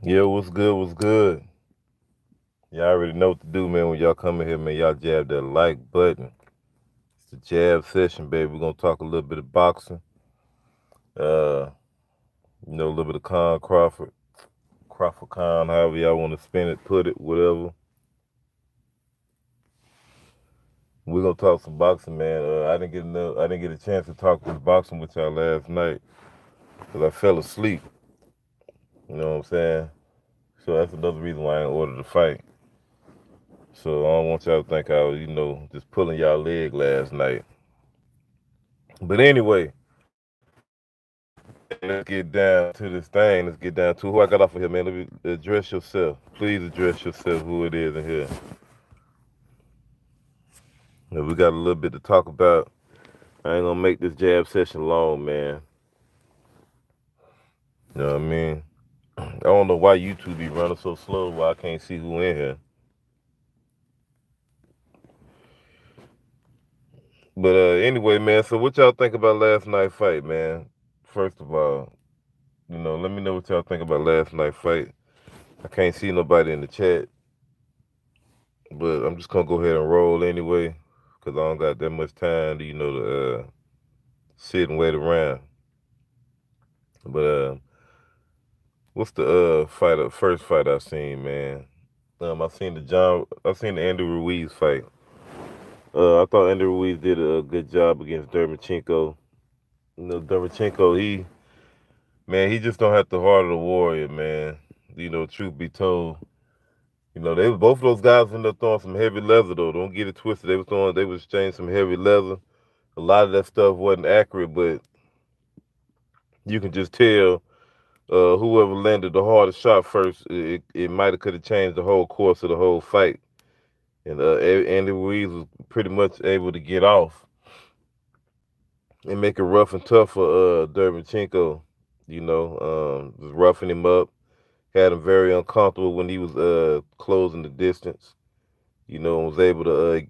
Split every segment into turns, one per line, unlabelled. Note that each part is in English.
Yeah, what's good? What's good? Y'all already know what to do, man. When y'all come in here, man, y'all jab that like button. It's the jab session, baby. We're gonna talk a little bit of boxing. Uh, a little bit of Kahn, Crawford Kahn, however y'all want to spin it, put it, whatever. We're gonna talk some boxing, man. I didn't get a chance to talk this boxing with y'all last night because I fell asleep. You know what I'm saying? So that's another reason why I ain't ordered the fight. So I don't want y'all to think I was, just pulling y'all leg last night. But anyway, let's get down to this thing. Let's get down to who I got off of here, man. Let me address yourself. Please address yourself, who it is in here. Now, we got a little bit to talk about. I ain't gonna make this jab session long, man. You know what I mean? I don't know why YouTube be running so slow, why I can't see who in here. But anyway, man, so what y'all think about last night's fight, man? First of all, let me know what y'all think about last night's fight. I can't see nobody in the chat, but I'm just gonna go ahead and roll anyway, cause I don't got that much time to, to sit and wait around. But what's the first fight I seen, man? I seen the Andy Ruiz fight. I thought Andy Ruiz did a good job against Dermachenko. Dermachenko, he just don't have the heart of the warrior, man. Truth be told, they was both of those guys ended up throwing some heavy leather though. Don't get it twisted. They was exchanging some heavy leather. A lot of that stuff wasn't accurate, but you can just tell whoever landed the hardest shot first, it might have could have changed the whole course of the whole fight. And Andy Ruiz was pretty much able to get off and make it rough and tough for Dermachenko. Just roughing him up, had him very uncomfortable when he was closing the distance. And was able to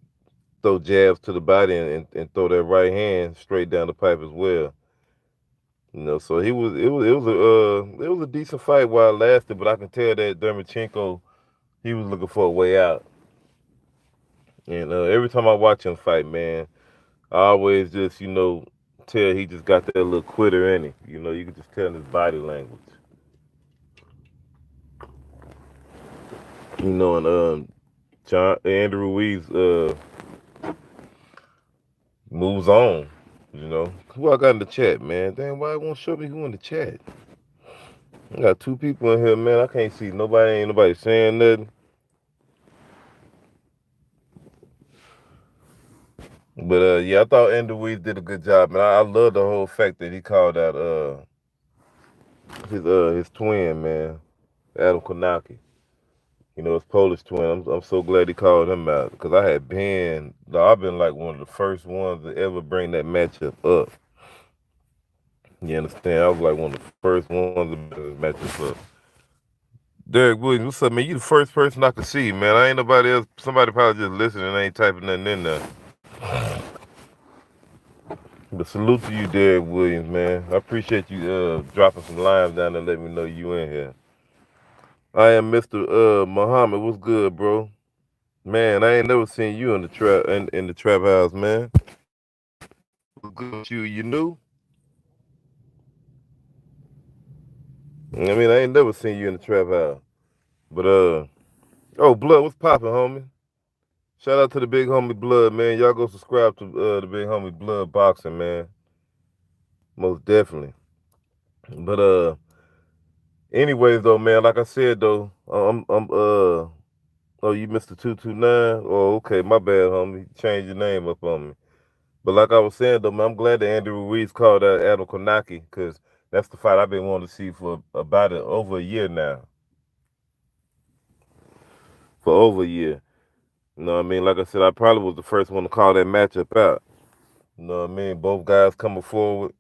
throw jabs to the body and throw that right hand straight down the pipe as well. So it was a decent fight while it lasted, but I can tell that Dermachenko, he was looking for a way out. And every time I watch him fight, man, I always just tell he just got that little quitter in him. You can just tell in his body language. And John Andrew Ruiz moves on. Who I got in the chat, man? Damn, why it won't show me who in the chat? I got two people in here, man. I can't see nobody. Ain't nobody saying nothing. But yeah, I thought Andrew Ruiz did a good job, man. I love the whole fact that he called out his twin, man, Adam Konaki. His Polish twin. I'm so glad he called him out because I've been like one of the first ones to ever bring that matchup up. You understand? I was like one of the first ones to bring this matchup up. Derek Williams, what's up, man? You the first person I could see, man. I ain't nobody else. Somebody probably just listening and ain't typing nothing in there. But salute to you, Derek Williams, man. I appreciate you dropping some lines down there, let me know you in here. I am Mr. Muhammad. What's good, bro? Man, I ain't never seen you in the trap house, man. What's good with you? You new? I ain't never seen you in the trap house. But oh, Blood, what's poppin', homie? Shout out to the big homie Blood, man. Y'all go subscribe to the big homie Blood Boxing, man. Most definitely. But anyways though, man, like I said though, I'm oh, you Mr. 229? Oh, okay, my bad, homie. Change your name up on me. But like I was saying though, man, I'm glad that Andy Ruiz called out Adam Konaki because that's the fight I've been wanting to see for about over a year now. For over a year. You know what I mean? Like I said, I probably was the first one to call that matchup out. You know what I mean? Both guys coming forward.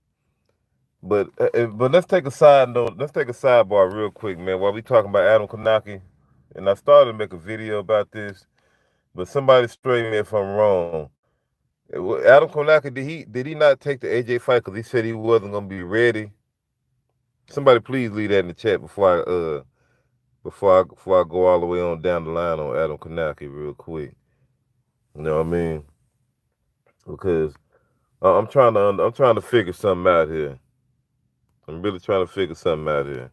But let's take a side note. Let's take a sidebar real quick, man. While we talking about Adam Konaki, and I started to make a video about this, but somebody straighten me if I'm wrong. Adam Konaki, did he not take the AJ fight because he said he wasn't gonna be ready? Somebody please leave that in the chat before before I go all the way on down the line on Adam Kanaki real quick. You know what I mean? Because I'm trying to figure something out here. I'm really trying to figure something out here.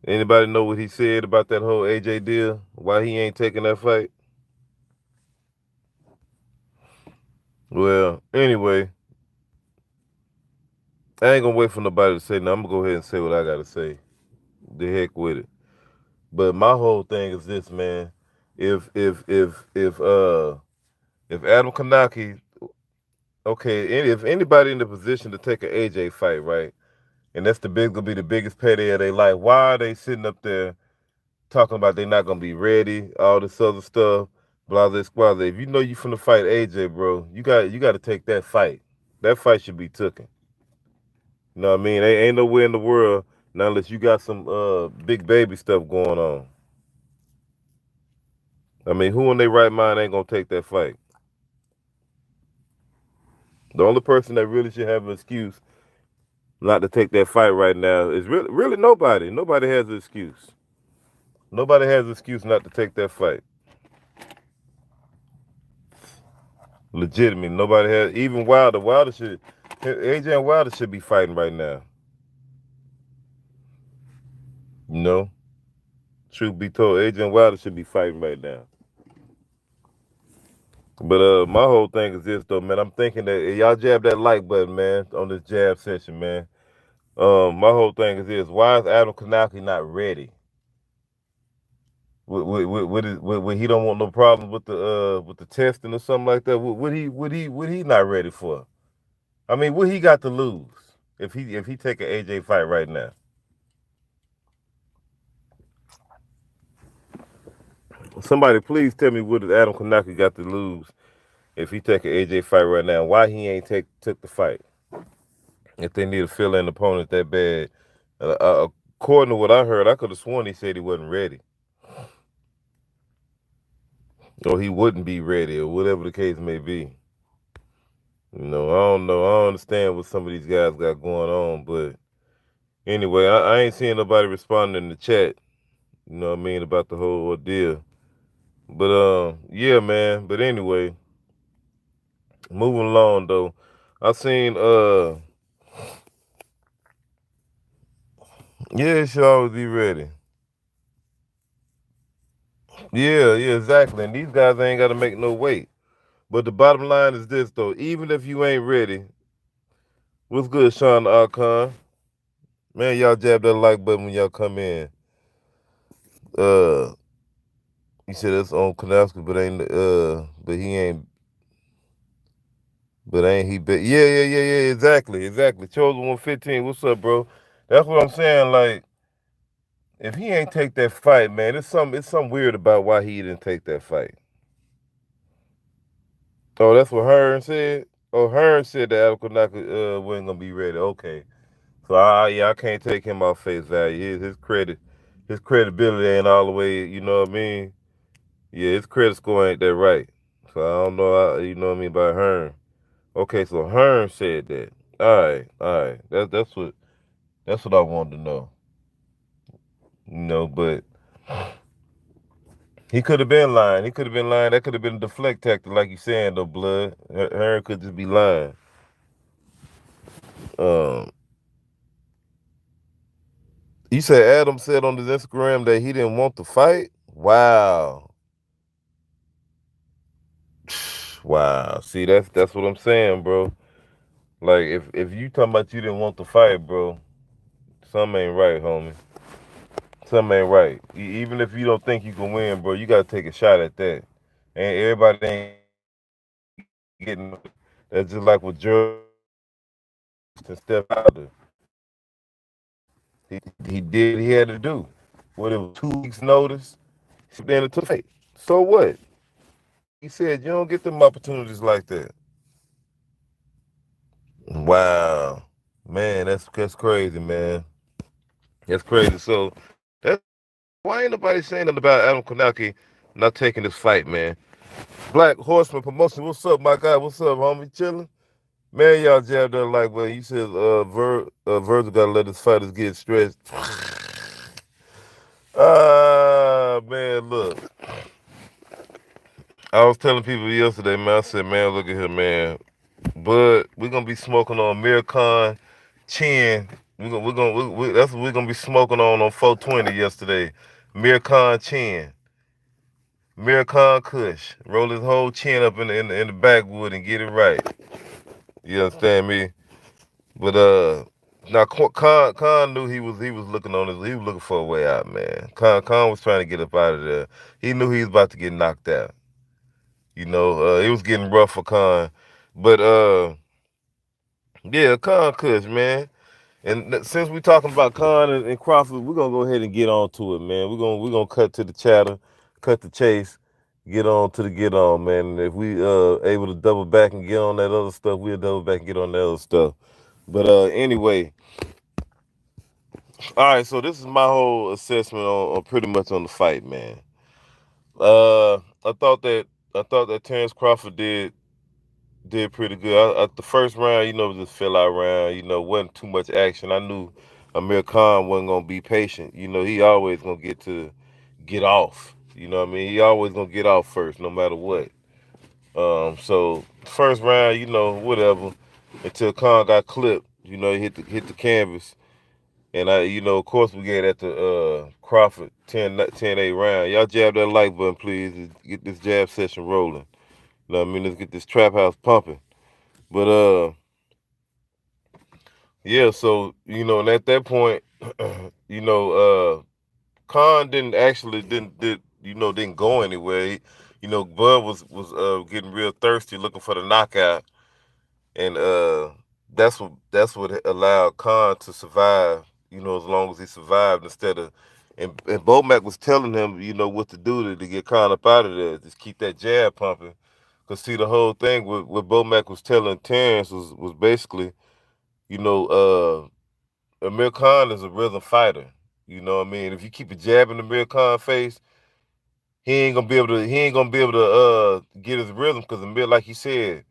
Anybody know what he said about that whole AJ deal? Why he ain't taking that fight? Well, anyway, I ain't gonna wait for nobody to say nothing. I'm gonna go ahead and say what I gotta say. The heck with it. But my whole thing is this, man. If if if if uh if Adam Kanaki, okay, if anybody in the position to take an AJ fight, right, and that's gonna be the biggest payday of their life, why are they sitting up there talking about they not gonna be ready, all this other stuff, blah blah blah. If you know you finna fight AJ, bro, you got to take that fight. That fight should be taken. You know what I mean? Ain't nowhere in the world now unless you got some big baby stuff going on. I mean, who in their right mind ain't gonna take that fight? The only person that really should have an excuse not to take that fight right now is really nobody. Nobody has an excuse. Nobody has an excuse not to take that fight. Legitimately, nobody has. Even Wilder. AJ and Wilder should be fighting right now. You know, truth be told, AJ and Wilder should be fighting right now. But my whole thing is this though, man. I'm thinking that y'all jab that like button, man, on this jab session, man. My whole thing is this: why is Adam Kanaki not ready? What he don't want no problems with the testing or something like that? What he not ready for? I mean, what he got to lose if he take an AJ fight right now? Somebody please tell me what Adam Kanaki got to lose if he take an AJ fight right now. Why he ain't took the fight? If they need a fill-in opponent that bad, according to what I heard, I could have sworn he said he wasn't ready, or he wouldn't be ready, or whatever the case may be. You know, I don't know. I don't understand what some of these guys got going on, but anyway, I ain't seeing nobody responding in the chat. You know what I mean about the whole ordeal. But yeah, man. But anyway, moving along though, I seen yeah, it should always be ready. Yeah, exactly. And these guys ain't got to make no weight. But the bottom line is this though: even if you ain't ready, what's good, Sean Kahn? Man, y'all jab that like button when y'all come in. Uh, you said that's on Kanowski, but he ain't, but ain't he? Yeah. Exactly. Chosen 115. What's up, bro? That's what I'm saying. Like, if he ain't take that fight, man, it's something weird about why he didn't take that fight. Oh, that's what Hearn said. Oh, Hearn said that Alconaka wasn't gonna be ready. Okay, so I can't take him off face value. His credibility ain't all the way. You know what I mean? Yeah, his credit score ain't that right. So I don't know. You know what I mean by Hearn. Okay, so Hearn said that. All right. That's what I wanted to know. You know, but he could have been lying. He could have been lying. That could have been a deflect tactic, like you saying, though, blood. Hearn could just be lying. Um, you said Adam said on his Instagram that he didn't want to fight. Wow, wow. See, that's what I'm saying, bro. Like if you talking about you didn't want to fight, bro, something ain't right, homie. Something ain't right. Even if you don't think you can win, bro, you gotta take a shot at that. And everybody ain't getting. That's just like with Gerald and Steph Wilder. He did what he had to do. What it was 2 weeks notice. Then it took fight. So what? He said you don't get them opportunities like that. Wow, man, that's crazy, man. That's crazy. So that's why ain't nobody saying nothing about Adam Konaki not taking this fight, man. Black Horseman Promotion, what's up, my guy? What's up, homie? Chilling? Man, y'all jabbed that like, well, you said Virgil gotta let his fighters get stretched. Man, look. I was telling people yesterday, man. I said, man, look at here, man. Bud, we're gonna be smoking on Mircon Chin. That's what we're gonna be smoking on 420 yesterday. Mircon Chin. Mircon Kush. Roll his whole chin up in the backwood and get it right. You understand me? But now Kahn knew he was looking on his he was looking for a way out, man. Kahn was trying to get up out of there. He knew he was about to get knocked out. It was getting rough for Kahn. But yeah, Kahn Kush, man. And since we talking about Kahn and Crawford, we're gonna go ahead and get on to it, man. We're gonna cut to the chatter, cut the chase, get on to the get on, man. And if we able to double back and get on that other stuff, we'll double back and get on that other stuff. But anyway, all right. So this is my whole assessment on pretty much on the fight, man. Uh, I thought that I thought that Terrence Crawford did pretty good. The first round, just fell out round. Wasn't too much action. I knew Amir Khan wasn't gonna be patient. He always gonna get off. You know what I mean? He always gonna get off first, no matter what. So first round, whatever. Until Khan got clipped, he hit the canvas. And of course, we get at the Crawford 10-8 round. Y'all jab that like button, please. Let's get this jab session rolling. You know what I mean? Let's get this trap house pumping. But yeah, so and at that point, you know, Khan didn't go anywhere. Bud was getting real thirsty, looking for the knockout, and that's what allowed Khan to survive. As long as he survived, instead of and Bomac was telling him, what to do to get Khan up out of there. Just keep that jab pumping. Cause see, the whole thing with what Bomac was telling Terrence was basically, you know, Amir Khan is a rhythm fighter. You know what I mean? If you keep a jab in Amir Khan face, he ain't gonna be able to get his rhythm, because Amir, like he said,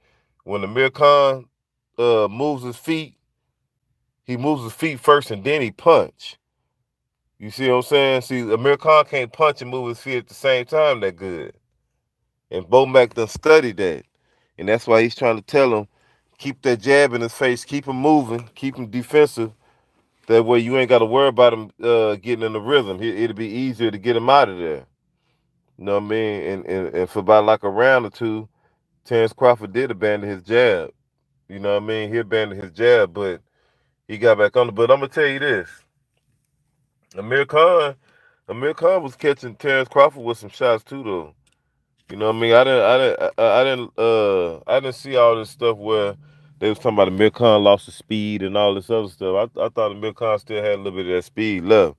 when Amir Khan moves his feet, he moves his feet first and then he punch. You see what I'm saying? See, Amir Khan can't punch and move his feet at the same time that good. And Bomac done studied that. And that's why he's trying to tell him, keep that jab in his face, keep him moving, keep him defensive. That way you ain't got to worry about him getting in the rhythm. It'll be easier to get him out of there. You know what I mean? And for about like a round or two, Terrence Crawford did abandon his jab. You know what I mean? He abandoned his jab, but he got back on it. But I'm gonna tell you this: Amir Khan, Amir Khan was catching Terrence Crawford with some shots too, though. You know what I mean? I didn't see all this stuff where they was talking about Amir Khan lost the speed and all this other stuff. I thought Amir Khan still had a little bit of that speed left,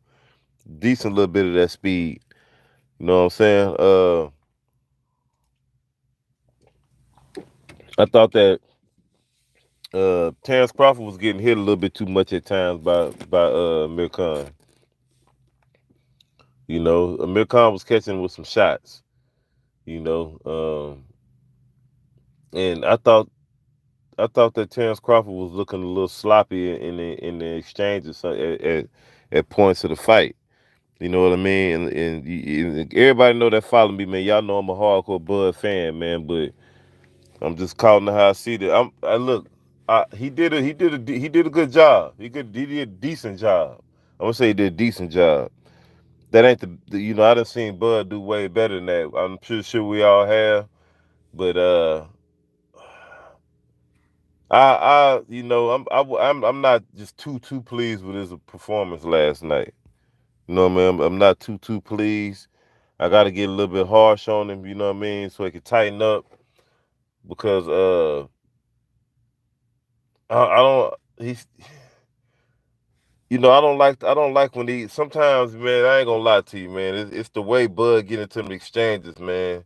decent little bit of that speed. You know what I'm saying? I thought that Terrence Crawford was getting hit a little bit too much at times by Amir Khan. Amir Khan was catching with some shots. You know, and I thought that Terrence Crawford was looking a little sloppy in the exchanges at points of the fight. You know what I mean? And everybody know that follow me, man. Y'all know I'm a hardcore Bud fan, man. But I'm just calling it how I see it. I look. He did a good job. He did a decent job. I'm gonna say he did a decent job. That ain't I done seen Bud do way better than that. I'm pretty sure we all have. But I'm not just too pleased with his performance last night. You know what I mean? I'm not too pleased. I got to get a little bit harsh on him. You know what I mean? So he can tighten up, because I don't he's I don't like when he sometimes, man. I ain't gonna lie to you, man. It's the way Bud get into them exchanges, man.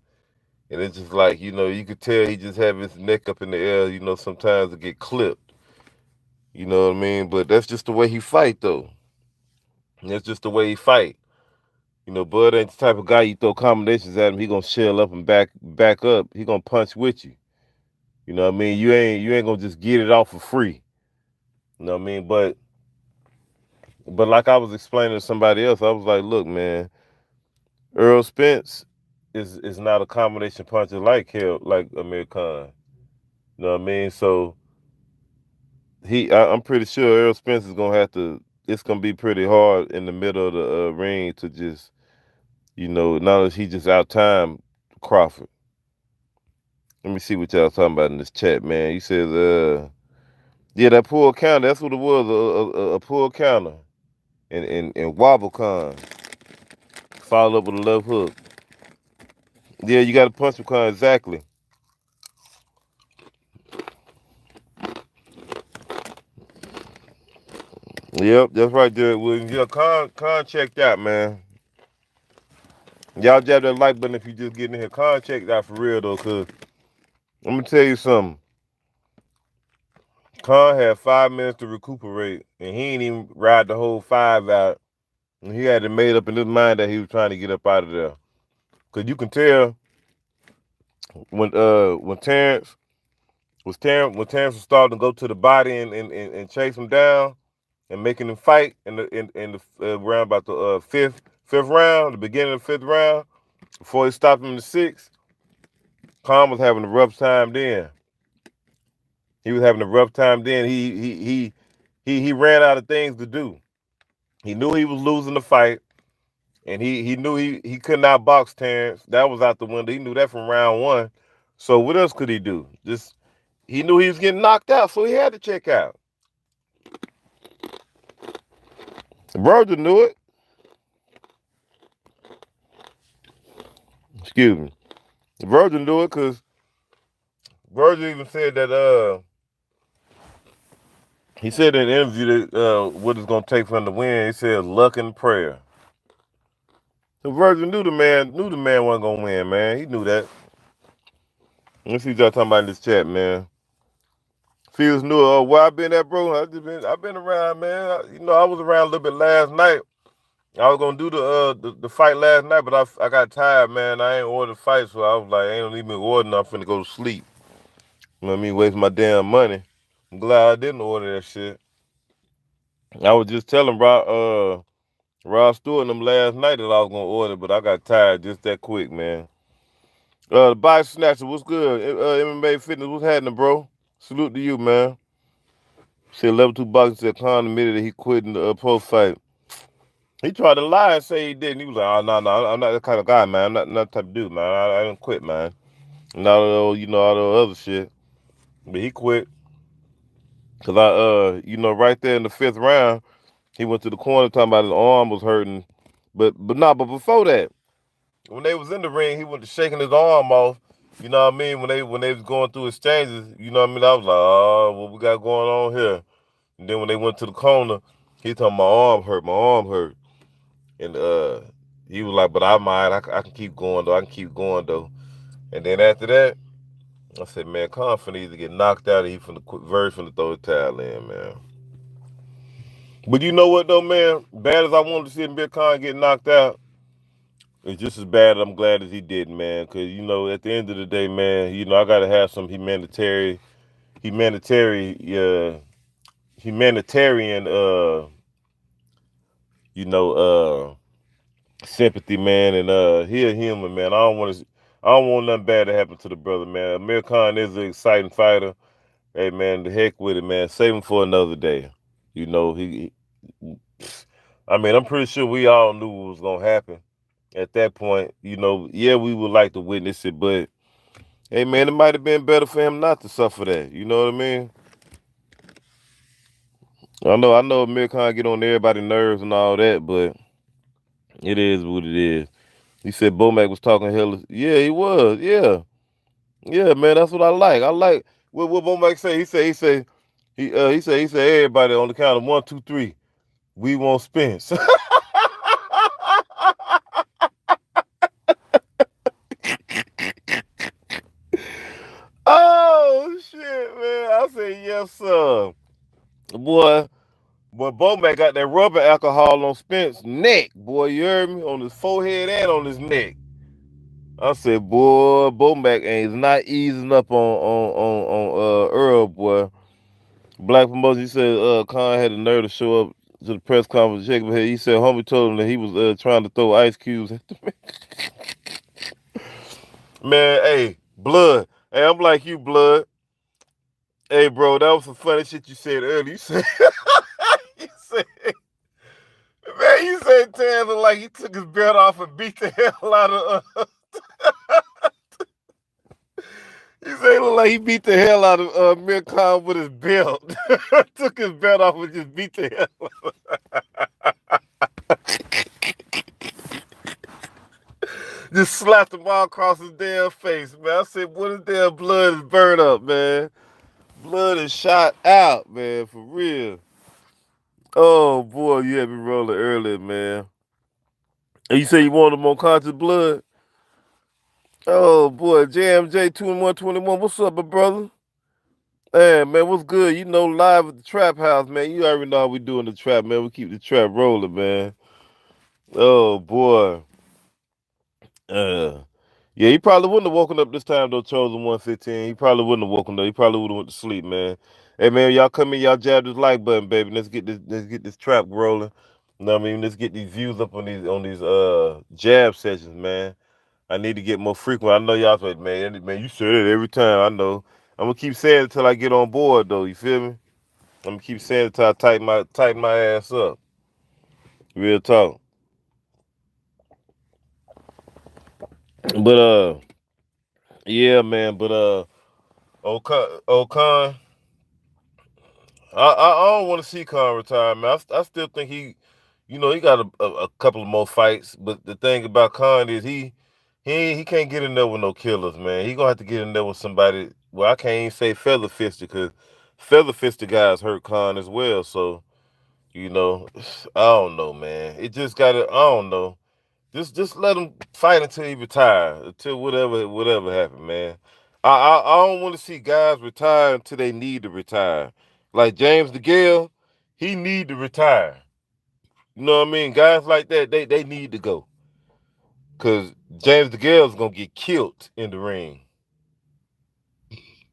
And it's just like, you could tell he just have his neck up in the air. Sometimes to get clipped. You know what I mean? But that's just the way he fight, though. That's just the way he fight. Bud ain't the type of guy you throw combinations at him, he gonna shell up and back up. He gonna punch with you. You know what I mean? You ain't gonna just get it off for free. You know what I mean? But But like I was explaining to somebody else, I was like, look, man, Earl Spence is not a combination puncher like Amir Khan. You know what I mean? So I'm pretty sure Earl Spence is gonna have to. It's gonna be pretty hard in the middle of the ring to just, not that he just out time Crawford. Let me see what y'all talking about in this chat, man. You said, yeah, that pull counter. That's what it was, a pull counter, and wobble con. Follow up with a left hook. Yeah, you got to punch him con exactly. Yep, that's right there, Williams. Yeah, con checked out, man. Y'all jab that like button if you just getting in here. Con checked out for real though, cause I'm gonna tell you something. Con had 5 minutes to recuperate, and he ain't even ride the whole five out. And he had it made up in his mind that he was trying to get up out of there. Cause you can tell when Terrence was starting to go to the body and chase him down and making him fight in the round about the fifth round, the beginning of the fifth round, before he stopped him in the sixth. Kahn was having a rough time then. He was having a rough time then. He ran out of things to do. He knew he was losing the fight, and he knew he could not box Terrence. That was out the window. He knew that from round one. So what else could he do? Just he knew he was getting knocked out, so he had to check out. Virgil knew it. Excuse me. Virgil knew it because Virgil even said that he said in an interview that what it's gonna take for him to win. He said luck and prayer. So Virgil knew the man wasn't gonna win, man. He knew that. Let's see what y'all talking about in this chat, man. Fields knew it. Oh, where I been at, bro? I've been around, man. I was around a little bit last night. I was gonna do the fight last night, but I got tired, man. I ain't ordered the fight, so I was like, I ain't even ordering. I'm finna go to sleep. You know what I mean? Waste my damn money. I'm glad I didn't order that shit. I was just telling Rod Stewart and them last night that I was gonna order, but I got tired just that quick, man. The Body Snatcher, what's good? MMA Fitness, what's happening, bro? Salute to you, man. Said level 2 boxing said Kahn admitted that he quit in the post fight. He tried to lie and say he didn't. He was like, oh, no, I'm not that kind of guy, man. I'm not that type of dude, man. I didn't quit, man. Not all the other shit. But he quit. Cause right there in the fifth round, he went to the corner talking about his arm was hurting. But before that, when they was in the ring, he went to shaking his arm off. You know what I mean? When they was going through exchanges, you know what I mean? I was like, oh, what we got going on here? And then when they went to the corner, he told my arm hurt. And he was like, but I mind, I can keep going though. And then after that, I said, man, Kahn needs to get knocked out. He from the verge from the throw the towel in, man. But you know what though, man? Bad as I wanted to see Big Kahn get knocked out, it's just as bad. I'm glad that he didn't, man. Cause at the end of the day, man, I gotta have some humanitarian, you know, sympathy, man. And he a human, man. I don't want nothing bad to happen to the brother, man. Amir Khan is an exciting fighter. Hey, man, the heck with it, man. Save him for another day. I mean, I'm pretty sure we all knew what was gonna happen at that point. Yeah, we would like to witness it, but hey, man, it might have been better for him not to suffer that. You know what I mean? I know Amir Khan get on everybody's nerves and all that, but it is what it is. He said Bomac was talking hella. Yeah, he was. Yeah. Yeah, man, that's what I like. I like what Bomac say. He said everybody on the count of 1, 2, 3. We want Spence. Oh shit, man. I said yes, sir. Boy, Bomac got that rubber alcohol on Spence's neck. Boy, you heard me? On his forehead and on his neck. I said, boy, Bomac ain't not easing up on Earl, boy. Black promotion, he said Kahn had the nerve to show up to the press conference. Shaking head. He said homie told him that he was trying to throw ice cubes at the man. Man, hey, blood. Hey, I'm like you, blood. Hey, bro, that was some funny shit you said earlier. You said, you said, man, you said Taz looked like he took his belt off and beat the hell out of. You say he looked like he beat the hell out of Kahn with his belt. Took his belt off and just beat the hell out just slapped him all across his damn face, man. I said, what his damn blood is burned up, man. Blood is shot out, man, for real. Oh, boy, you had me rolling early, man. And you say you wanted more conscious blood? Oh, boy, JMJ 2121, what's up, my brother? Hey, man, what's good? You know, live at the trap house, man. You already know how we do in the trap, man. We keep the trap rolling, man. Oh, boy. Uh, yeah, he probably wouldn't have woken up this time though. Chosen 115. He probably wouldn't have woken up. He probably would have went to sleep, man. Hey man, y'all come in, y'all jab this like button, baby. Let's get this trap rolling. You know what I mean? Let's get these views up on these jab sessions, man. I need to get more frequent. I know y'all like, man, you say that every time. I know. I'm gonna keep saying it until I get on board though. You feel me? I'm gonna keep saying it until I tighten my ass up. Real talk. But yeah, man. But O'Con. I don't want to see Kahn retire, man. I still think he got a couple of more fights. But the thing about Kahn is he can't get in there with no killers, man. He gonna have to get in there with somebody. Well, I can't even say feather fisted because feather fisted guys hurt Kahn as well. So I don't know, man. It just gotta. I don't know. Just let him fight until he retire, until whatever happened, man. I don't want to see guys retire until they need to retire. Like James DeGale, he need to retire. You know what I mean? Guys like that, they need to go. Cause James DeGale's gonna get killed in the ring.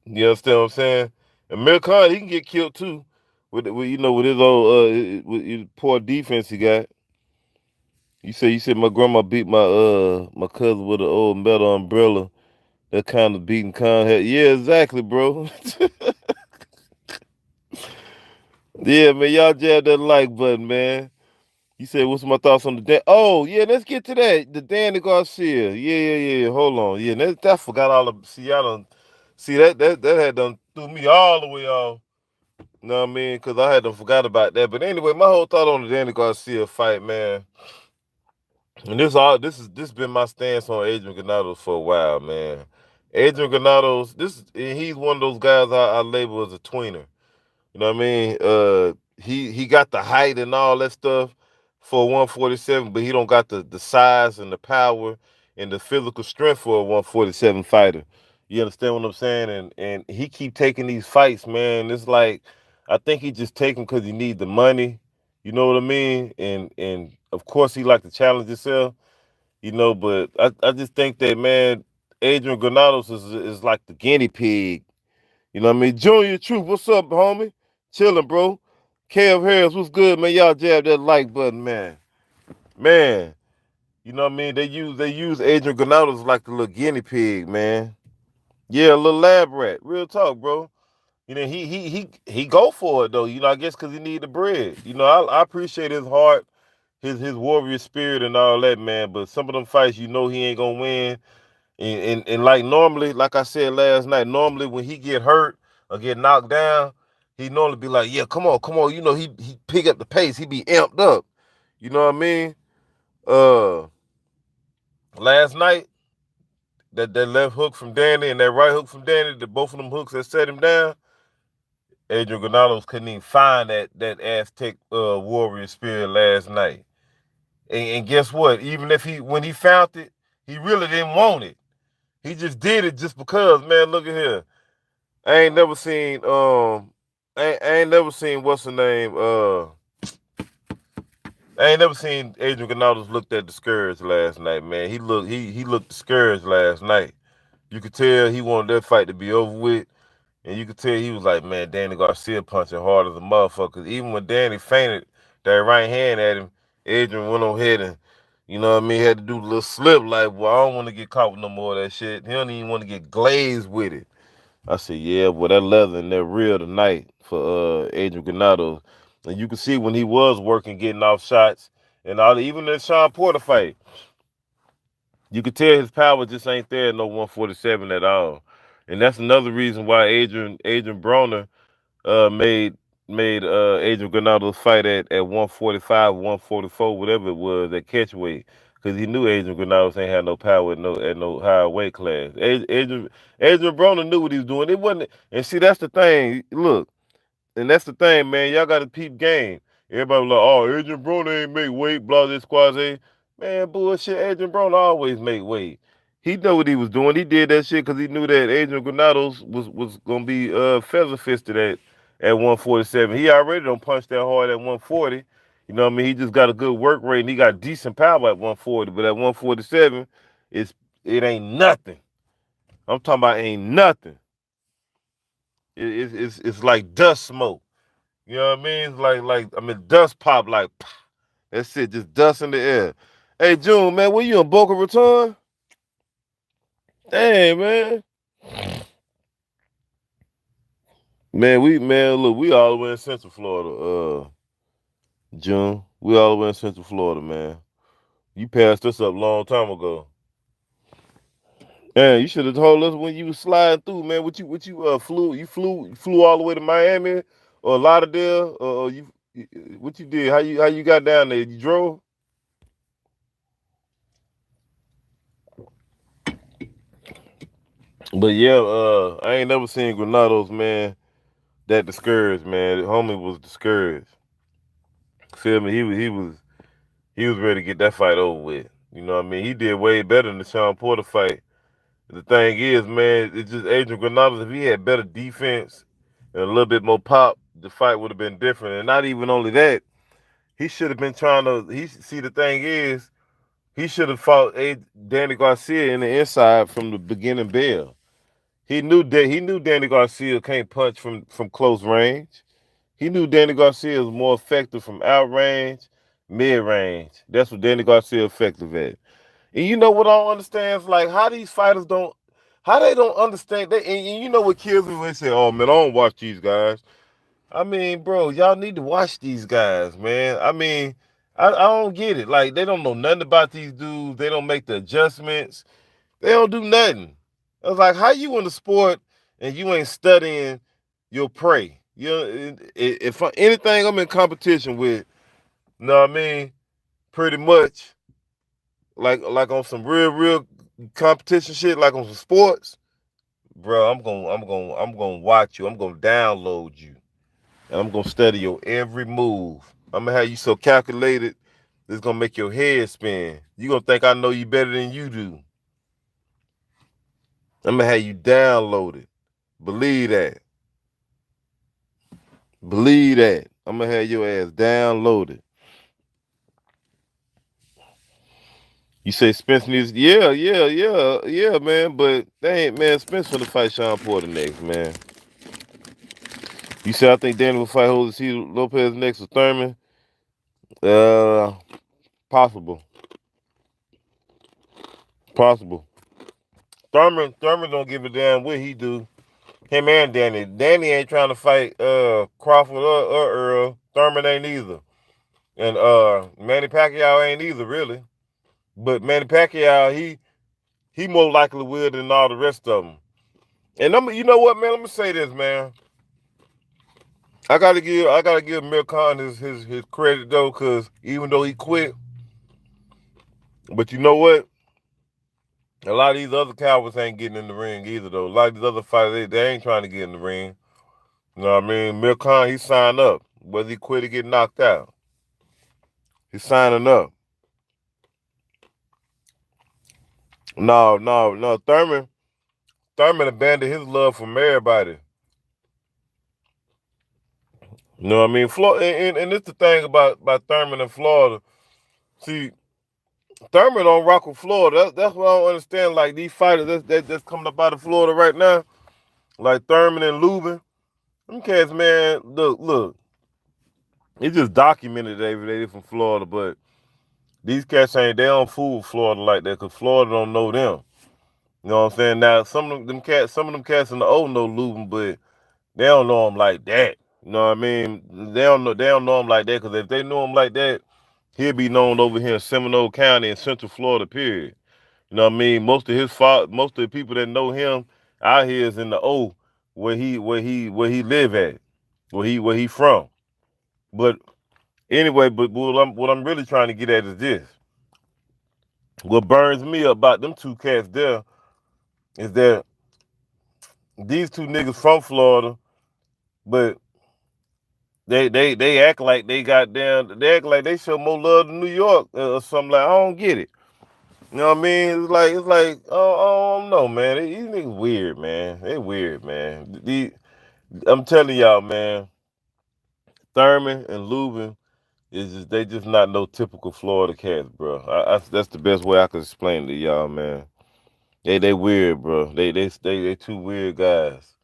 You understand what I'm saying? And Amir Khan, he can get killed too. With his old with his poor defense he got. You said my grandma beat my cousin with an old metal umbrella. That kind of beating Kahn had. Yeah, exactly, bro. Yeah, man, y'all jab that like button, man. You said, what's my thoughts on the Dan? Oh, yeah, let's get to that. The Danny Garcia. Yeah. Hold on. Yeah, that forgot all of. See, y'all done. See that had done threw me all the way off. You know what I mean? Because I had done forgot about that. But anyway, my whole thought on the Danny Garcia fight, man. And this been my stance on Adrian Granados for a while, man. Adrian Granados, he's one of those guys I label as a tweener. You know what I mean? He got the height and all that stuff for 147, but he don't got the size and the power and the physical strength for a 147 fighter. You understand what I'm saying? And he keep taking these fights, man. It's like I think he just take them because he need the money. You know what I mean? And of course he like to challenge himself. But I just think that, man, Adrian Granados is like the guinea pig. You know what I mean? Junior Truth, what's up, homie? Chilling, bro. Kev Harris, what's good, man? Y'all jab that like button, man. Man, you know what I mean? They use Adrian Granados like the little guinea pig, man. Yeah, a little lab rat. Real talk, bro. He go for it though. I guess because he need the bread. I appreciate his heart, his warrior spirit and all that, man. But some of them fights, he ain't gonna win. And like normally, like I said last night, normally when he get hurt or get knocked down, he normally be like, yeah, come on. He pick up the pace. He be amped up. You know what I mean? Uh, Last night, that left hook from Danny and that right hook from Danny, both of them hooks that set him down, Adrian Granados couldn't even find that Aztec warrior spirit last night. And guess what? Even if when he found it, he really didn't want it. He just did it just because, man. Look at here. I ain't never seen I ain't never seen what's the name I ain't never seen Adrian Granados look that discouraged last night, man. He looked discouraged last night. You could tell he wanted that fight to be over with, and you could tell he was like, man, Danny Garcia punching hard as a motherfucker. Even when Danny fainted, that right hand at him. Adrian went on ahead and, you know what I mean, had to do a little slip like, well, I don't want to get caught with no more of that shit. He don't even want to get glazed with it. I said, yeah, well, that leather and that real tonight for Adrian Granados. And you can see when he was working, getting off shots, and all, even in Sean Porter fight, you could tell his power just ain't there at no 147 at all. And that's another reason why Adrian Broner made Adrian Granados fight at 145, 144, whatever it was at catchweight, because he knew Adrian Granados ain't had no power at no higher weight class. Adrian Broner knew what he was doing. It wasn't, and see that's the thing. Look, and that's the thing, man. Y'all got to peep game. Everybody was like, oh, Adrian Broner ain't make weight, blah, this, quasi. Man, bullshit. Adrian Broner always make weight. He know what he was doing. He did that shit because he knew that Adrian Granados was gonna be feather fisted at 147. He already don't punch that hard at 140. You know what I mean? He just got a good work rate and he got decent power at 140. But at 147, it ain't nothing. I'm talking about ain't nothing. It's like dust smoke. You know what I mean? It's like dust pop like that's it, just dust in the air. Hey June, man, where you in Boca Raton? Dang, man. Man, look, we all the way in Central Florida, June. We all the way in Central Florida, man. You passed us up a long time ago. Man, you should have told us when you was sliding through, man. What you flew all the way to Miami or Lauderdale, or what you did? How you got down there? You drove? But yeah, I ain't never seen Granados, man, that discouraged, man. The homie was discouraged. Feel me? He was ready to get that fight over with. You know what I mean? He did way better than the Sean Porter fight. The thing is, man, it's just Adrian Granados. If he had better defense and a little bit more pop, the fight would have been different. And not even only that, he should have been trying to. See, the thing is, he should have fought Danny Garcia in the inside from the beginning bell. He knew Danny Garcia can't punch from close range. He knew Danny Garcia was more effective from outrange, mid range. That's what Danny Garcia effective at. And you know what I don't understand is like how these fighters how they don't understand. And you know what kills me when they say, "Oh man, I don't watch these guys." I mean, bro, y'all need to watch these guys, man. I mean, I don't get it. Like they don't know nothing about these dudes. They don't make the adjustments. They don't do nothing. I was like, how you in the sport and you ain't studying your prey? You know, if anything I'm in competition with, you know what I mean? Pretty much like on some real competition shit, like on some sports, bro. I'm gonna watch you. I'm gonna download you, and I'm gonna study your every move. I'm gonna have you so calculated, it's gonna make your head spin. You gonna think I know you better than you do. I'm gonna have you downloaded. Believe that. Believe that. I'm gonna have your ass downloaded. You say Spence needs, yeah, man. But they ain't, man. Spence finna fight Sean Porter next, man. You say I think Danny will fight Jose Lopez next with Thurman? Uh, possible, possible. Thurman don't give a damn what he do. Him and Danny. Danny ain't trying to fight Crawford or Earl. Thurman ain't either. And Manny Pacquiao ain't either, really. But Manny Pacquiao, he more likely will than all the rest of them. And you know what, man? Let me say this, man. I gotta give Kahn his credit though, cause even though he quit, but you know what? A lot of these other cowards ain't getting in the ring either though. A lot of these other fighters, they ain't trying to get in the ring. You know what I mean? Kahn, he signed up. Whether he quit or get knocked out, he's signing up. No. Thurman abandoned his love from everybody. You know what I mean? Florida, and it's the thing about Thurman and Florida. See, Thurman don't rock with Florida. That's what I don't understand. Like these fighters that's coming up out of Florida right now, like Thurman and Lubin. Them cats, man. Look. It's just documented they from Florida, but these cats ain't, they don't fool Florida like that because Florida don't know them. You know what I'm saying? Now some of them cats in the O know Lubin, but they don't know him like that. You know what I mean? They don't know him like that because if they knew him like that, he'll be known over here in Seminole County in Central Florida. Period. You know what I mean? Most of the people that know him out here is in the O, where he live at, where he from. But anyway, but what I'm really trying to get at is this. What burns me up about them two cats there is that these two niggas from Florida, but they act like they got down. They act like they show more love to New York or something. Like I don't get it. You know what I mean? It's like oh, I don't know, man. These niggas weird, man. They weird, man. I'm telling y'all, man. Thurman and Lubin they just not no typical Florida cats, bro. That's the best way I could explain it to y'all, man. They weird, bro. They two weird guys.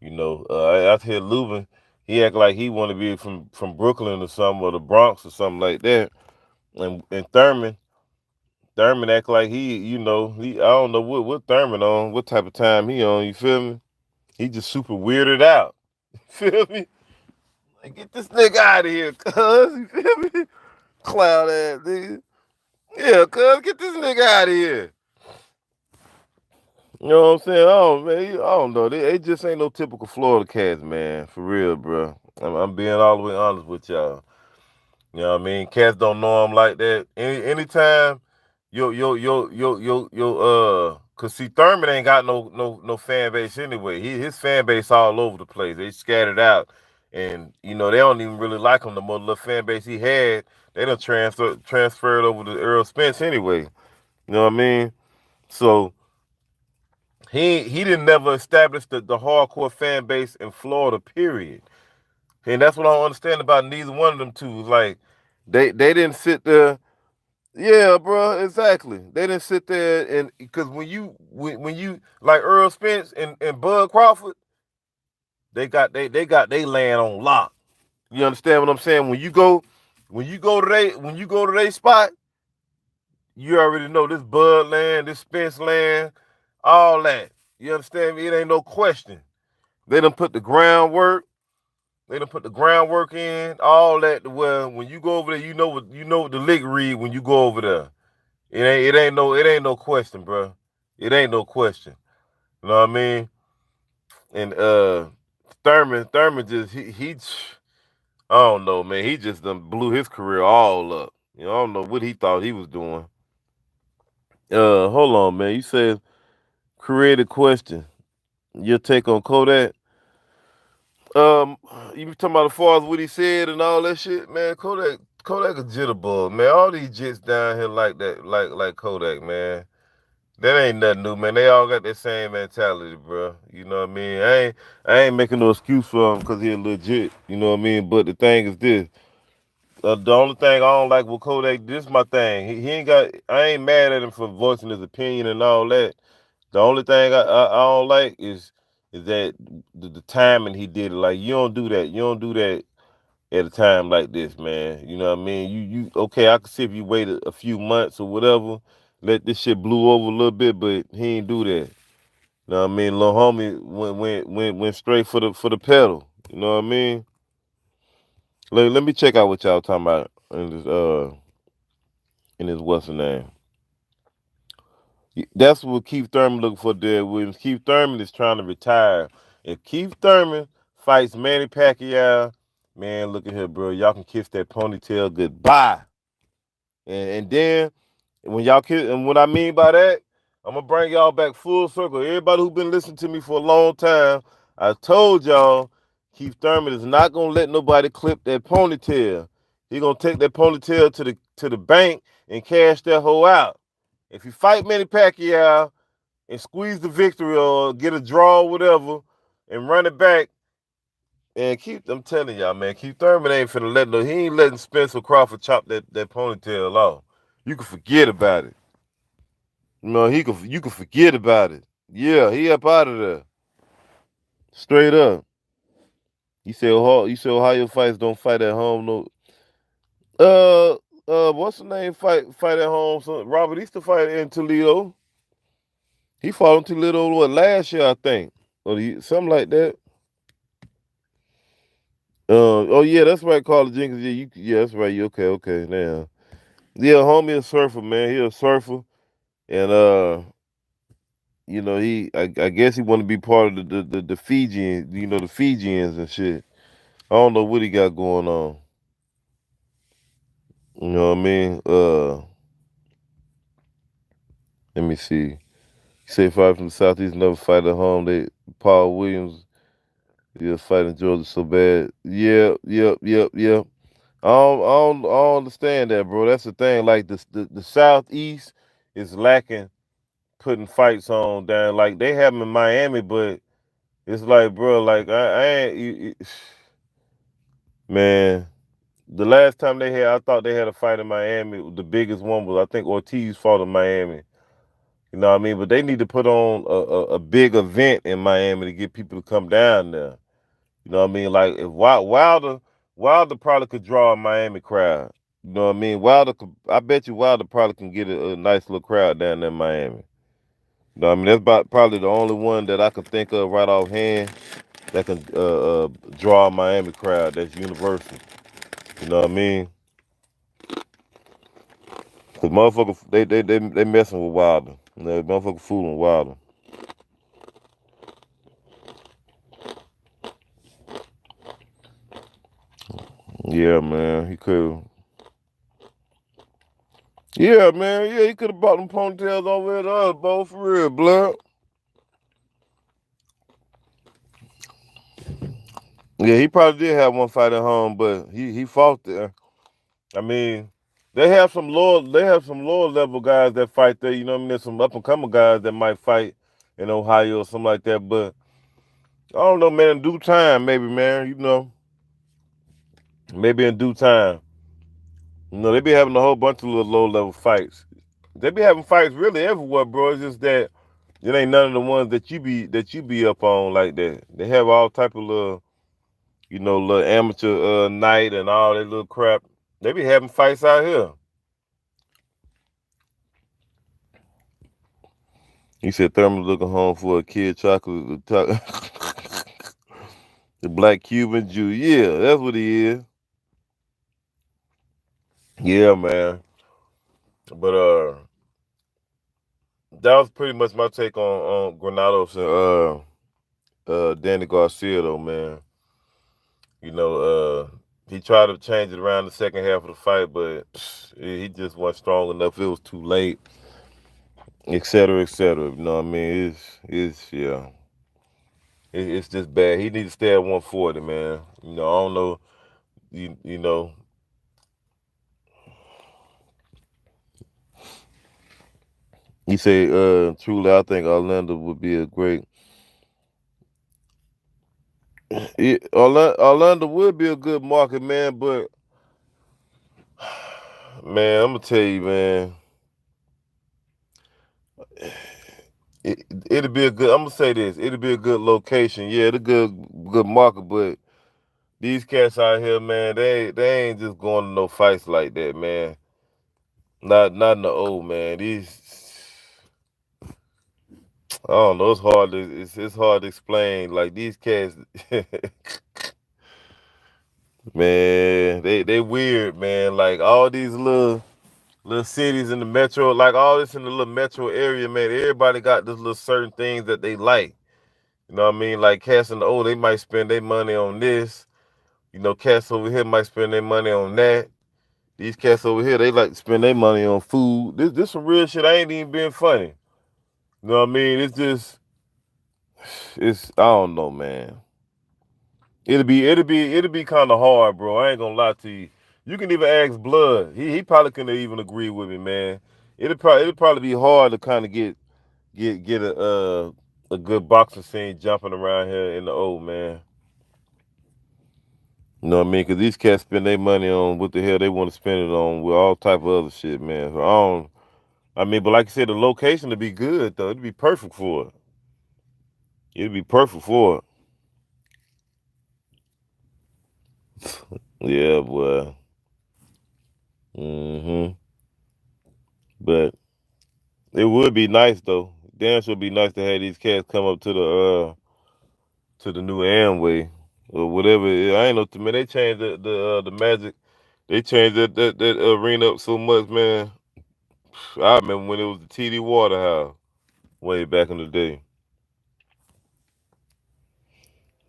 You know, I hear Lubin, he act like he want to be from Brooklyn or something, or the Bronx or something like that. And Thurman act like he I don't know what Thurman on, what type of time he on. You feel me? He just super weirded out. You feel me? Like, get this nigga out of here, cuz. You feel me? Cloud ass nigga. Yeah, cuz, get this nigga out of here. You know what I'm saying? Oh man, I don't know. They just ain't no typical Florida cats, man. For real, bro. I'm being all the way honest with y'all. You know what I mean? Cats don't know him like that. Anytime, cause see, Thurman ain't got no fan base anyway. His fan base all over the place. They scattered out, and they don't even really like him. The more little fan base he had, they done transferred over to Earl Spence anyway. You know what I mean? So he didn't never establish the hardcore fan base in Florida. Period. And that's what I don't understand about neither one of them two. Like they didn't sit there. Yeah, bro, exactly. They didn't sit there and because when you like Earl Spence and Bud Crawford, they land on lock. You understand what I'm saying? When you go to their spot, you already know this Bud land, this Spence land, all that. You understand me? It ain't no question. They done put the groundwork. They done put the groundwork in, all that. Well, when you go over there, you know what the lick read when you go over there. It ain't no question, bro. It ain't no question. You know what I mean? And Thurman just he I don't know, man. He just done blew his career all up. I don't know what he thought he was doing. Hold on, man. You said creative question. Your take on Kodak? Um, you talking about as far as what he said and all that shit, man. Kodak a jitterbug, man. All these jits down here like that, like Kodak, man. That ain't nothing new, man. They all got that same mentality, bro. You know what I mean? I ain't making no excuse for him because he legit. You know what I mean? But the thing is this: the only thing I don't like with Kodak, this is my thing. He ain't got. I ain't mad at him for voicing his opinion and all that. The only thing I don't like is that the timing he did it. Like you don't do that. You don't do that at a time like this, man. You know what I mean? You okay, I can see if you waited a few months or whatever, let this shit blew over a little bit, but he ain't do that. You know what I mean? Little homie went straight for the pedal. You know what I mean? Let me check out what y'all talking about in this what's the name. That's what Keith Thurman looking for, Derek Williams. Keith Thurman is trying to retire. If Keith Thurman fights Manny Pacquiao, man, look at here, bro. Y'all can kiss that ponytail goodbye. And then when y'all kiss, and what I mean by that, I'm gonna bring y'all back full circle. Everybody who been listening to me for a long time, I told y'all Keith Thurman is not gonna let nobody clip that ponytail. He gonna take that ponytail to the bank and cash that hoe out. If you fight Manny Pacquiao and squeeze the victory or get a draw or whatever and run it back, and I'm telling y'all, man, Keith Thurman ain't finna he ain't letting Spencer Crawford chop that ponytail off. You can forget about it. No, you can forget about it. Yeah, he up out of there. Straight up. You say Ohio fights don't fight at home. No. Uh, what's the name? Fight at home. So Robert used to fight in Toledo. He fought in Toledo what last year, I think, or something like that. Oh yeah, that's right, Carla Jenkins. Yeah, that's right. You okay now? Yeah, homie a surfer, man. He a surfer, and I guess he want to be part of the Fijian, the Fijians and shit. I don't know what he got going on. You know what I mean? Let me see. You say fight from the Southeast, never fight at home. Paul Williams, he was fighting Georgia so bad. Yep. I don't understand that, bro. That's the thing. Like the Southeast is lacking putting fights on down. Like they have them in Miami, but it's like, bro, like I ain't, man. The last time I thought they had a fight in Miami. The biggest one was I think Ortiz fought in Miami. You know what I mean? But they need to put on a big event in Miami to get people to come down there. You know what I mean? Like if Wilder probably could draw a Miami crowd. You know what I mean? I bet you Wilder probably can get a nice little crowd down there in Miami. You know what I mean? That's about probably the only one that I can think of right offhand that can draw a Miami crowd that's universal. You know what I mean? Cause motherfuckers, they messing with Wilder. You know, motherfucker fooling Wilder. Yeah, man, he could. Yeah, man, yeah, he could have bought them ponytails over at us, both for real, blood. Yeah, he probably did have one fight at home, but he fought there. I mean, they have some lower level guys that fight there. You know what I mean? There's some up and coming guys that might fight in Ohio or something like that. But I don't know, man. In due time, maybe, man. Maybe in due time. They be having a whole bunch of little low level fights. They be having fights really everywhere, bro. It's just that it ain't none of the ones that you be up on like that. They have all type of little amateur night and all that little crap. They be having fights out here. He said Thurman looking home for a kid chocolate. The black Cuban Jew. Yeah, that's what he is. Yeah, man. But that was pretty much my take on Granados and Danny Garcia though, man. You know, he tried to change it around the second half of the fight, but he just wasn't strong enough. It was too late, et cetera, et cetera. You know what I mean? It's yeah. It's just bad. He needs to stay at 140, man. I don't know. You know. He said, truly, I think Orlando would be a great. Orlando would be a good market, man. But man, I'm gonna tell you, man. It'll be a good. I'm gonna say this. It'll be a good location. Yeah, it's a good market. But these cats out here, man, they ain't just going to no fights like that, man. Not in the old man. I don't know. It's hard to explain. Like these cats, man, they weird, man. Like all these little cities in the metro, like all this in the little metro area, man. Everybody got this little certain things that they like. You know what I mean? Like cats in the old, they might spend their money on this. Cats over here might spend their money on that. These cats over here, they like to spend their money on food. This some real shit. I ain't even being funny. You know what I mean? I don't know, man. It'll be kind of hard, bro. I ain't gonna lie to you. You can even ask Blood. He probably couldn't even agree with me, man. It'll probably be hard to kind of get a good boxing scene jumping around here in the old man. You know what I mean? Because these cats spend their money on what the hell they want to spend it on with all type of other shit, man. So I don't. I mean, but like I said, the location to be good though. It'd be perfect for it. It'd be perfect for it. Yeah, boy. Hmm. But it would be nice though. Damn sure be nice to have these cats come up to the new Amway or whatever. I ain't know. Man, they changed the Magic. They changed that arena up so much, man. I remember when it was the TD Waterhouse way back in the day.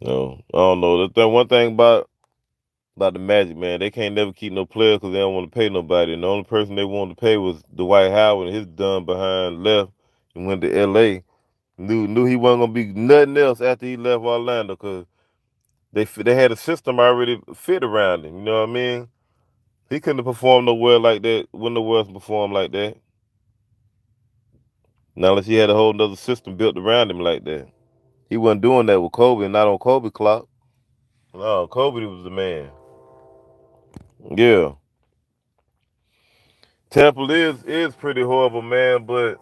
No, I don't know. The one thing about the Magic, man, they can't never keep no players because they don't want to pay nobody. And the only person they wanted to pay was Dwight Howard and his dumb behind left and went to L.A. Knew he wasn't gonna be nothing else after he left Orlando because they had a system already fit around him. You know what I mean? He couldn't have performed nowhere like that. Wouldn't nowhere else perform like that. Not unless he had a whole nother system built around him like that. He wasn't doing that with Kobe, and not on Kobe clock. No, Kobe was the man. Yeah, Tampa is pretty horrible, man. But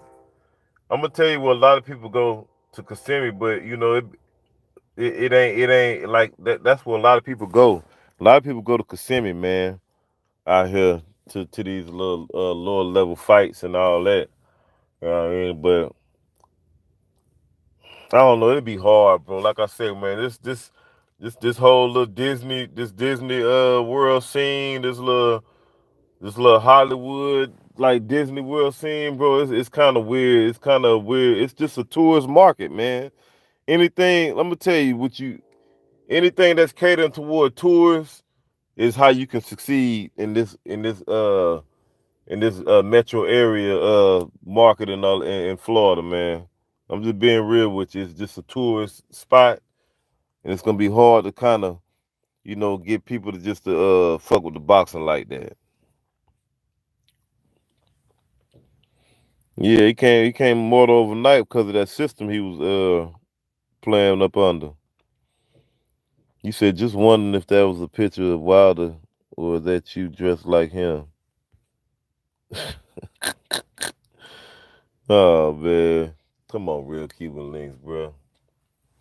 I'm gonna tell you what a lot of people go to Kissimmee, but you know it ain't like that. That's where a lot of people go. A lot of people go to Kissimmee, man, out here to these little lower level fights and all that. You know what I mean? But I don't know. It'd be hard, bro. Like I said, man, this whole little Disney world scene, this little Hollywood like Disney World scene, bro. It's kind of weird. It's kind of weird. It's just a tourist market, man. Anything, let me tell you what you anything that's catering toward tourists is how you can succeed in this metro area market and all in Florida, man. I'm just being real with you. It's just a tourist spot, and it's gonna be hard to kind of get people to just to fuck with the boxing like that. Yeah, he came immortal overnight because of that system he was playing up under. You said just wondering if that was a picture of Wilder or that you dressed like him. Oh man, come on, real Cuban links, bro.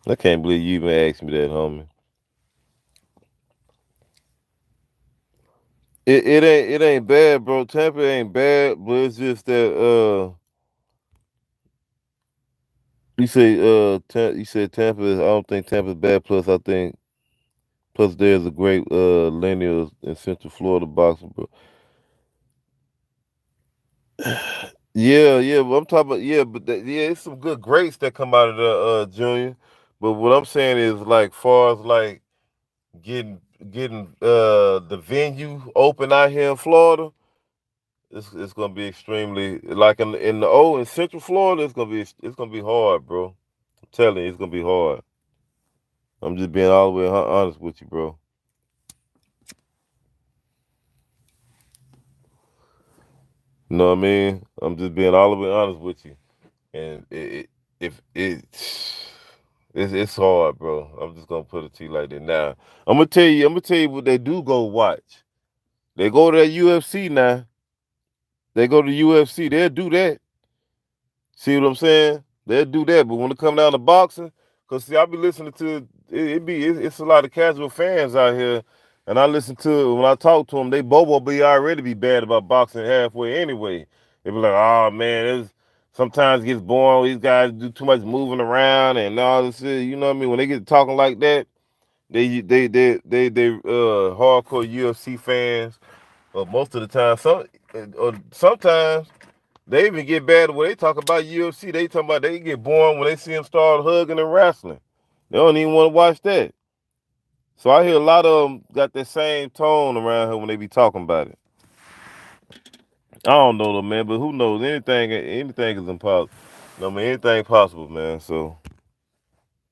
I can't believe you even asked me that, homie. It ain't bad, bro. Tampa ain't bad, but it's just that you said Tampa is I don't think Tampa's bad. Plus there's a great linear in Central Florida boxing, bro. Yeah, yeah, but I'm talking about yeah, it's some good greats that come out of the junior. But what I'm saying is like far as like getting getting the venue open out here in Florida, it's gonna be extremely like in Central Florida, it's gonna be hard, bro. I'm telling you, it's gonna be hard. I'm just being all the way honest with you, bro. You know what I mean? I'm just being all the way honest with you. And if it's hard, bro. I'm just gonna put it to you like that. Now, I'm gonna tell you what they do go watch. They go to that UFC now. They go to UFC. They'll do that. See what I'm saying? They'll do that. But when it come down to boxing, cause see, I be listening to it's a lot of casual fans out here, and I listen to when I talk to them, they both will be already be bad about boxing halfway anyway. They be like, oh man, sometimes it gets boring. These guys do too much moving around and all this shit. You know what I mean? When they get talking like that, they hardcore UFC fans. Most of the time, or sometimes. They even get bad when they talk about UFC. They talking about they get bored when they see them start hugging and wrestling. They don't even want to watch that. So I hear a lot of them got that same tone around here when they be talking about it. I don't know though, man, but who knows? Anything is impossible. I mean, anything possible, man. So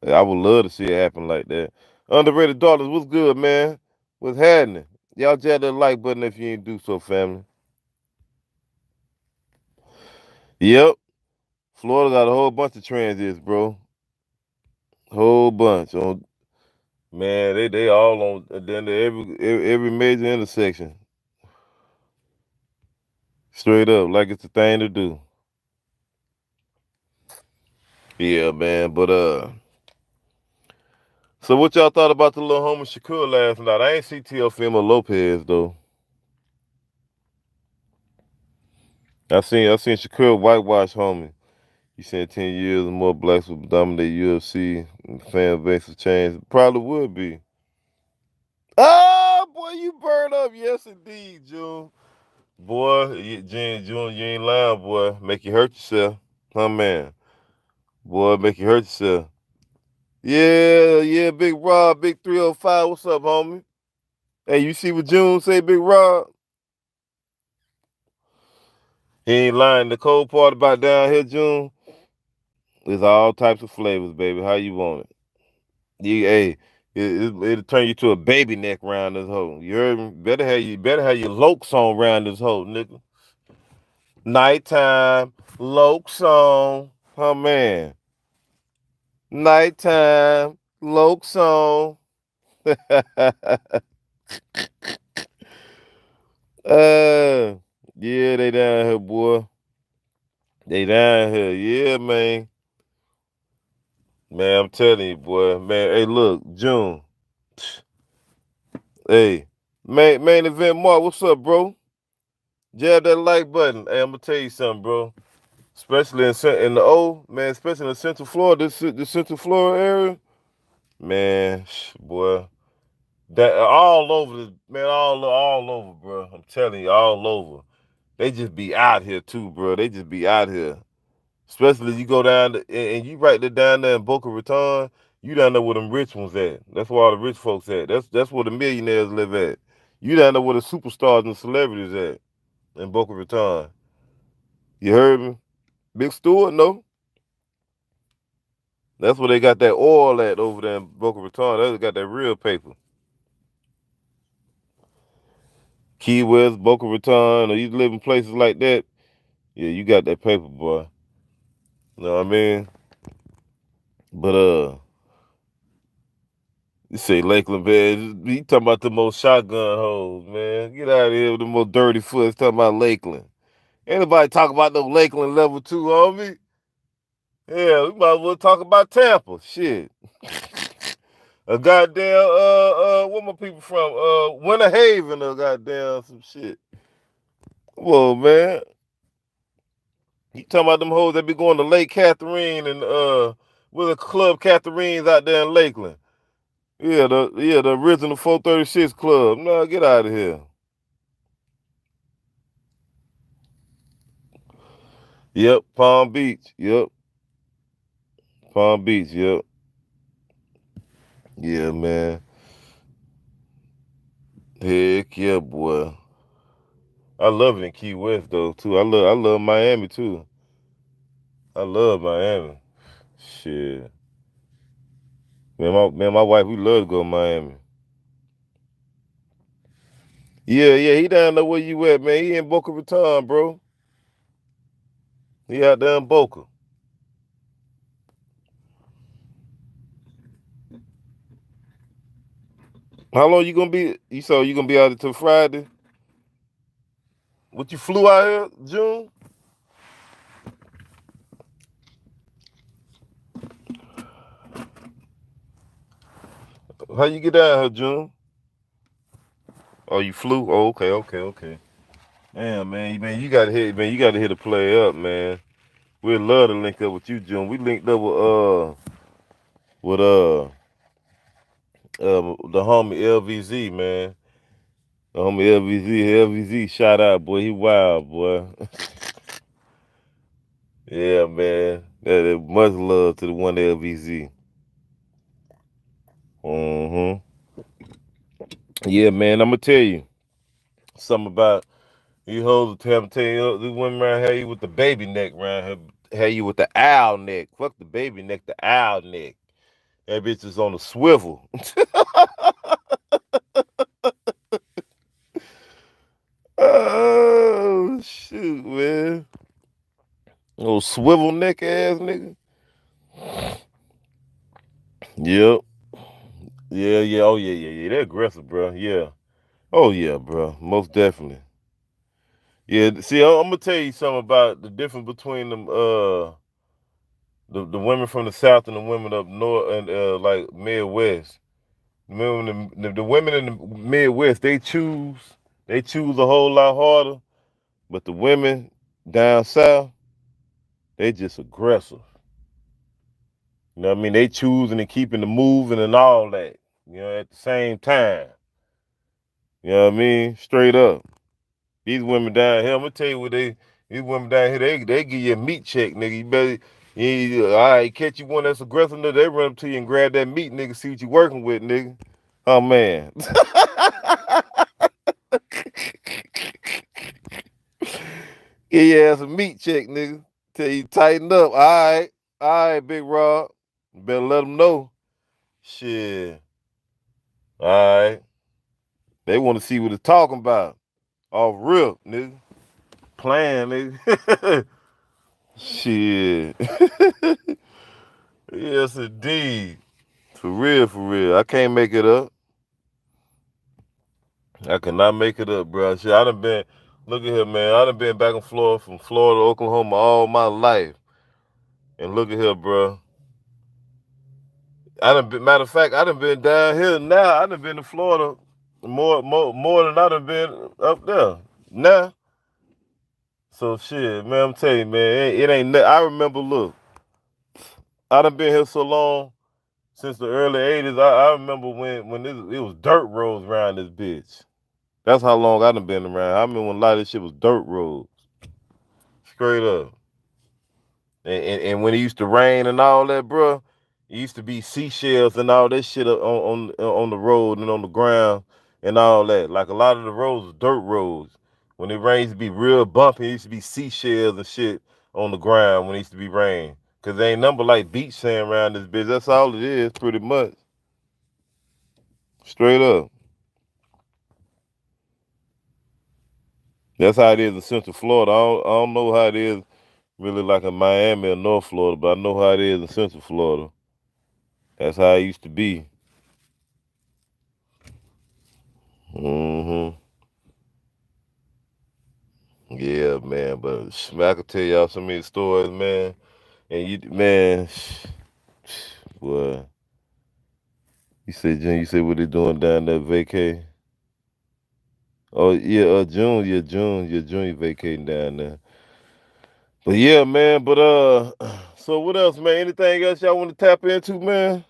yeah, I would love to see it happen like that. Underrated daughters, what's good, man? What's happening? Y'all jab that like button if you ain't do so, family. Yep, Florida got a whole bunch of transits, bro. Whole bunch on. Man, they all on then every major intersection. Straight up, like it's the thing to do. Yeah, man. But So what y'all thought about the little homie Shakur last night? I ain't see Teofimo Lopez though. I seen Shakur whitewash homie. He said 10 years or more blacks will dominate UFC and fan base will change. Probably would be. Ah, boy, you burned up. Yes, indeed, June. Boy, June, you ain't lying, boy. Make you hurt yourself. Huh, man? Boy, make you hurt yourself. Yeah, yeah, Big Rob, Big 305. What's up, homie? Hey, you see what June say, Big Rob? He ain't lying. The cold part about down here, June, is all types of flavors, baby. How you want it? Hey, it'll turn you to a baby neck round this hole. You heard me? Better have your lokes on round this hole, nigga. Nighttime lokes on, huh, man? Nighttime lokes on. uh, yeah, they down here, boy. They down here, yeah, man. Man, I'm telling you, boy. Man, hey, look, June. Hey, main event, Mark. What's up, bro? Jab that like button. Hey, I'm gonna tell you something, bro. Especially in the O, man. Especially in the Central Florida, the Central Florida area, man. Boy, that all over the man, all over, bro. I'm telling you, all over. They just be out here too, bro. They just be out here. Especially you go down and you right there down there in Boca Raton, you down there where them rich ones at. That's where all the rich folks at. That's where the millionaires live at. You down there where the superstars and celebrities at in Boca Raton. You heard me? Big Stewart, no. That's where they got that oil at over there in Boca Raton. They got that real paper. Key West, Boca Raton, or you live in places like that, yeah, you got that paper, boy. You know what I mean? But you say Lakeland, man. You talking about the most shotgun hoes, man. Get out of here with the most dirty foots talking about Lakeland. Anybody talk about no Lakeland level 2, homie? Yeah, we might as well talk about Tampa. Shit. A goddamn where my people from? Winter Haven or goddamn some shit. Come on, man. You talking about them hoes that be going to Lake Catherine and with a club Catherine's out there in Lakeland. Yeah, the original 436 club. No, get out of here. Yep, Palm Beach. Yep. Palm Beach, yep. Yeah, man. Heck yeah, boy. I love it in Key West though too. I love Miami too. I love Miami. Shit. My wife, we love to go to Miami. Yeah, he down there where you at, man. He in Boca Raton, bro. He out there in Boca. How long you gonna be? You gonna be out until Friday? What you flew out here, June? How you get down here, June? Oh, you flew? Oh, okay. Damn, man, you gotta hit the play up, man. We'd love to link up with you, June. We linked up with the homie LVZ, man. The homie LVZ, shout out, boy. He wild, boy. Yeah, man. Much love to the one LVZ. Mm-hmm. Yeah, man. I'm gonna tell you something about you hoes. Tell you the women around here you with the baby neck around here. Had you with the owl neck. Fuck the baby neck, the owl neck. That bitch is on a swivel. Oh shoot, man. Little swivel neck ass nigga. Yep. Yeah. Oh yeah. They're aggressive, bro. Yeah. Oh yeah, bro. Most definitely. Yeah. See, I'm gonna tell you something about the difference between The women from the South and the women up north and like Midwest. The women in the Midwest, they choose a whole lot harder, but the women down south, they just aggressive. You know what I mean? They choosing and keeping the moving and all that. At the same time. You know what I mean? Straight up. These women down here, I'm gonna tell you what these women down here, they give you a meat check, nigga. You better, all right, catch you one that's aggressive, nigga, they run up to you and grab that meat, nigga, see what you working with, nigga. Oh, man. Give your ass a meat check, nigga. Tell you tighten up. All right, Big Rob. You better let them know. Shit. All right. They want to see what it's talking about. Off rip, nigga. Playing, nigga. Shit. Yes, indeed. For real, for real. I can't make it up. I cannot make it up, bro. Shit, I done been, look at here, man. I done been back in Florida, from Florida to Oklahoma all my life. And look at here, bro. Matter of fact, I done been down here now. I done been to Florida more than I done been up there. Now. So shit, man, I'm telling you, man, it ain't nothing. I remember, look, I done been here so long, since the early 80s. I remember when it was dirt roads around this bitch. That's how long I done been around. I remember when a lot of this shit was dirt roads. Straight up. And when it used to rain and all that, bro, it used to be seashells and all that shit on the road and on the ground and all that. Like a lot of the roads was dirt roads. When it rains, it used to be real bumpy. It used to be seashells and shit on the ground when it used to be rain. Cause there ain't number like beach sand around this bitch. That's all it is, pretty much. Straight up. That's how it is in Central Florida. I don't know how it is really like in Miami or North Florida, but I know how it is in Central Florida. That's how it used to be. Hmm. Yeah, man. But I could tell y'all so many stories, man. And man, boy. You said, June, you said what they doing down there vacay? Oh, yeah, June, June, you vacating down there. But yeah, man, so what else, man? Anything else y'all want to tap into, man?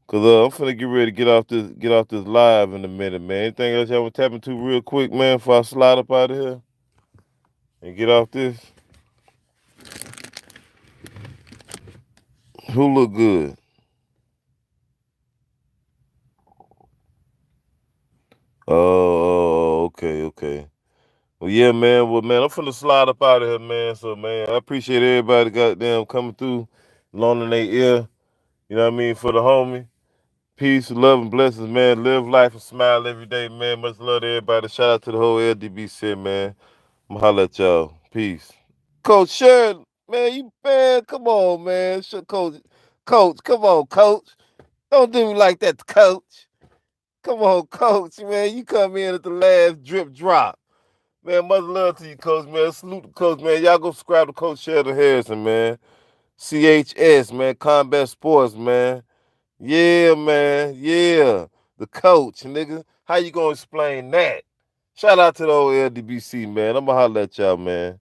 Cause I'm finna get ready to get off this live in a minute, man. Anything else y'all want to tap into real quick, man, before I slide up out of here and get off this? Who look good? Oh, okay, okay. Well, yeah, man. Well, man, I'm finna slide up out of here, man. So, man, I appreciate everybody goddamn coming through, loaning their ear. You know what I mean, for the homie. Peace, love, and blessings, man. Live life and smile every day, man. Much love to everybody. Shout out to the whole LDBC, man. I'm going to holler at y'all. Peace. Coach Sheridan, man, come on, man. Coach, come on, Coach. Don't do me like that, Coach. Come on, Coach, man. You come in at the last drip drop. Man, much love to you, Coach, man. Salute the Coach, man. Y'all go subscribe to Coach Sheridan Harrison, man. CHS, man. Combat Sports, man. Yeah, man. Yeah. The coach, nigga. How you gonna explain that? Shout out to the old LDBC, man. I'm gonna holler at y'all, man.